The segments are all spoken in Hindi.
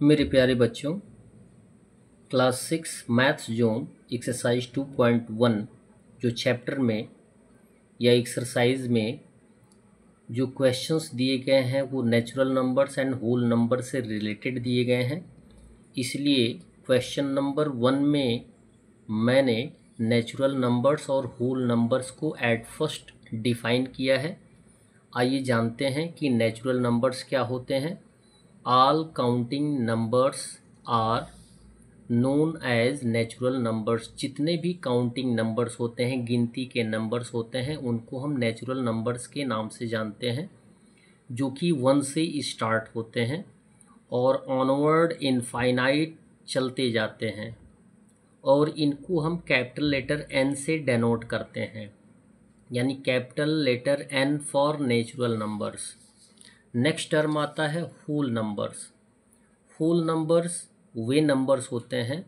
मेरे प्यारे बच्चों, क्लास 6 मैथ्स जोन एक्सरसाइज 2.1 जो चैप्टर में या एक्सरसाइज में जो क्वेश्चंस दिए गए हैं वो natural numbers and whole number से रिलेटेड दिए गए हैं। इसलिए क्वेश्चन नंबर 1 में मैंने नेचुरल नंबर्स और होल नंबर्स को एट फर्स्ट डिफाइन किया है। आइए जानते हैं कि नेचुरल नंबर्स क्या होते हैं। All counting numbers are known as natural numbers. जितने भी काउंटिंग नंबर्स होते हैं, गिनती के नंबर्स होते हैं, उनको हम नेचुरल नंबर्स के नाम से जानते हैं, जो कि 1 से स्टार्ट होते हैं और ऑनवर्ड इनफाइनाइट चलते जाते हैं, और इनको हम कैपिटल लेटर एन से डेनोट करते हैं, यानी capital letter N for natural numbers. Next term आता है होल नंबर्स। होल नंबर्स वे नंबर्स होते हैं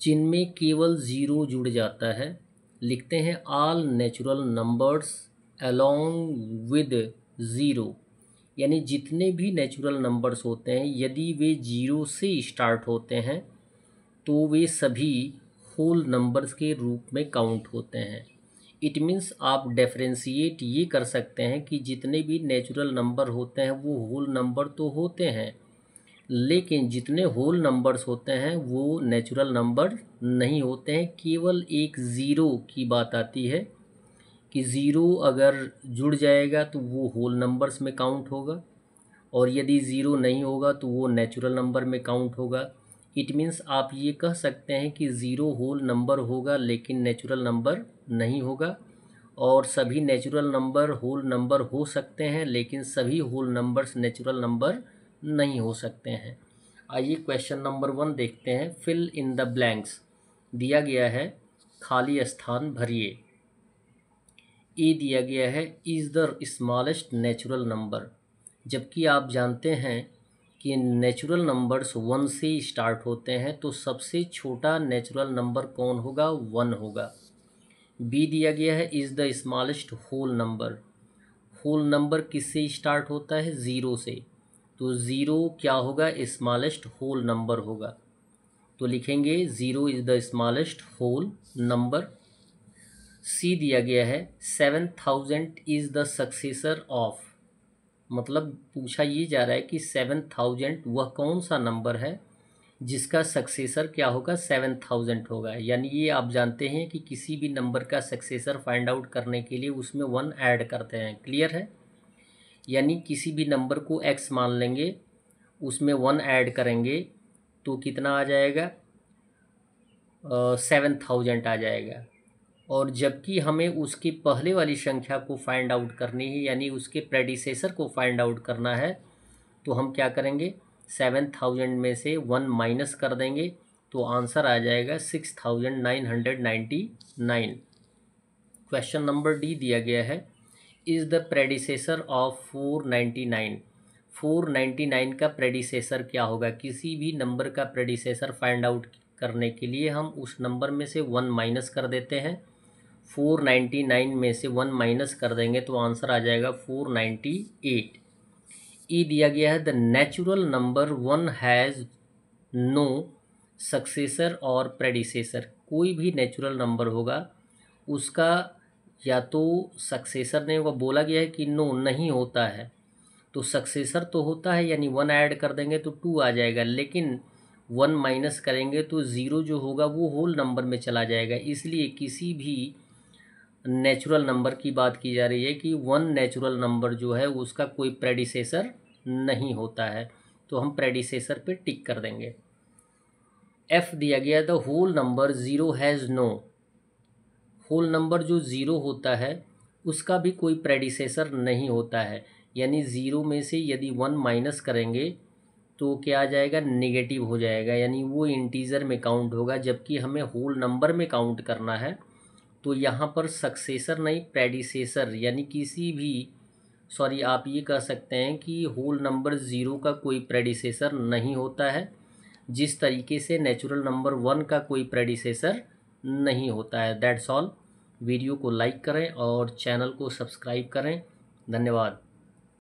जिनमें केवल ज़ीरो जुड़ जाता है। लिखते हैं all natural numbers along with zero, यानी जितने भी नेचुरल नंबर्स होते हैं यदि वे ज़ीरो से स्टार्ट होते हैं तो वे सभी होल नंबर्स के रूप में काउंट होते हैं। इट मीन्स आप डिफरेंशिएट ये कर सकते हैं कि जितने भी नेचुरल नंबर होते हैं वो होल नंबर तो होते हैं, लेकिन जितने होल नंबर्स होते हैं वो नेचुरल नंबर नहीं होते हैं। केवल एक ज़ीरो की बात आती है कि ज़ीरो अगर जुड़ जाएगा तो वो होल नंबर्स में काउंट होगा, और यदि ज़ीरो नहीं होगा तो वो नेचुरल नंबर में काउंट होगा। इट मीन्स आप ये कह सकते हैं कि ज़ीरो होल नंबर होगा लेकिन नेचुरल नंबर नहीं होगा, और सभी नेचुरल नंबर होल नंबर हो सकते हैं लेकिन सभी होल नंबर्स नेचुरल नंबर नहीं हो सकते हैं। आइए क्वेश्चन नंबर 1 देखते हैं। फिल इन द ब्लैंक्स दिया गया है, खाली स्थान भरिए। ए दिया गया है is the smallest natural number, जबकि आप जानते हैं कि नेचुरल नंबर्स 1 से स्टार्ट होते हैं, तो सबसे छोटा नेचुरल नंबर कौन होगा? 1 होगा। बी दिया गया है is the smallest whole number. Whole number किससे स्टार्ट होता है? ज़ीरो से, तो ज़ीरो क्या होगा? स्मॉलेस्ट होल नंबर होगा। तो लिखेंगे zero is the smallest whole number. C दिया गया है 7000 इज़ द सक्सेसर ऑफ, मतलब पूछा ये जा रहा है कि 7000 वह कौन सा नंबर है जिसका सक्सेसर क्या होगा? 7000 होगा। यानी ये आप जानते हैं कि किसी भी नंबर का सक्सेसर फाइंड आउट करने के लिए उसमें 1 ऐड करते हैं। क्लियर है? यानी किसी भी नंबर को x मान लेंगे, उसमें 1 ऐड करेंगे तो कितना आ जाएगा? 7000 आ जाएगा। और जबकि हमें उसकी पहले वाली संख्या को फाइंड आउट करनी है, यानी उसके प्रेडिसेसर को फाइंड आउट करना है, तो हम क्या करेंगे? 7000 में से 1 माइनस कर देंगे तो आंसर आ जाएगा 6999। क्वेश्चन नंबर डी दिया गया है इज़ द प्रेडिसेसर ऑफ 499। 499 का प्रेडिसेसर क्या होगा? किसी भी नंबर का प्रेडिसेसर फाइंड आउट करने के लिए हम उस नंबर में से 1 माइनस कर देते हैं। 499 में से 1 माइनस कर देंगे तो आंसर आ जाएगा 498। ई दिया गया है the natural number 1 has no successor और प्रेडिसेसर। कोई भी नेचुरल नंबर होगा उसका या तो सक्सेसर नहीं होगा, बोला गया है कि नो नहीं होता है, तो सक्सेसर तो होता है, यानी 1 ऐड कर देंगे तो 2 आ जाएगा, लेकिन 1 माइनस करेंगे तो ज़ीरो जो होगा वो होल नंबर में चला जाएगा। इसलिए किसी भी नेचुरल नंबर की बात की जा रही है कि 1 नेचुरल नंबर जो है उसका कोई प्रेडिसेसर नहीं होता है, तो हम प्रेडिसेसर पे टिक कर देंगे। एफ दिया गया the whole number zero has no. Whole number जो ज़ीरो होता है उसका भी कोई प्रेडिसेसर नहीं होता है, यानी ज़ीरो में से यदि 1 माइनस करेंगे तो क्या आ जाएगा? नेगेटिव हो जाएगा, यानी वो इंटीज़र में काउंट होगा। जबकि हमें होल नंबर में काउंट करना है, तो यहाँ पर सक्सेसर नहीं प्रेडिसेसर, यानी किसी भी आप ये कह सकते हैं कि होल नंबर ज़ीरो का कोई प्रेडिसेसर नहीं होता है, जिस तरीके से नेचुरल नंबर 1 का कोई प्रेडिसेसर नहीं होता है। That's all. वीडियो को लाइक करें और चैनल को सब्सक्राइब करें। धन्यवाद।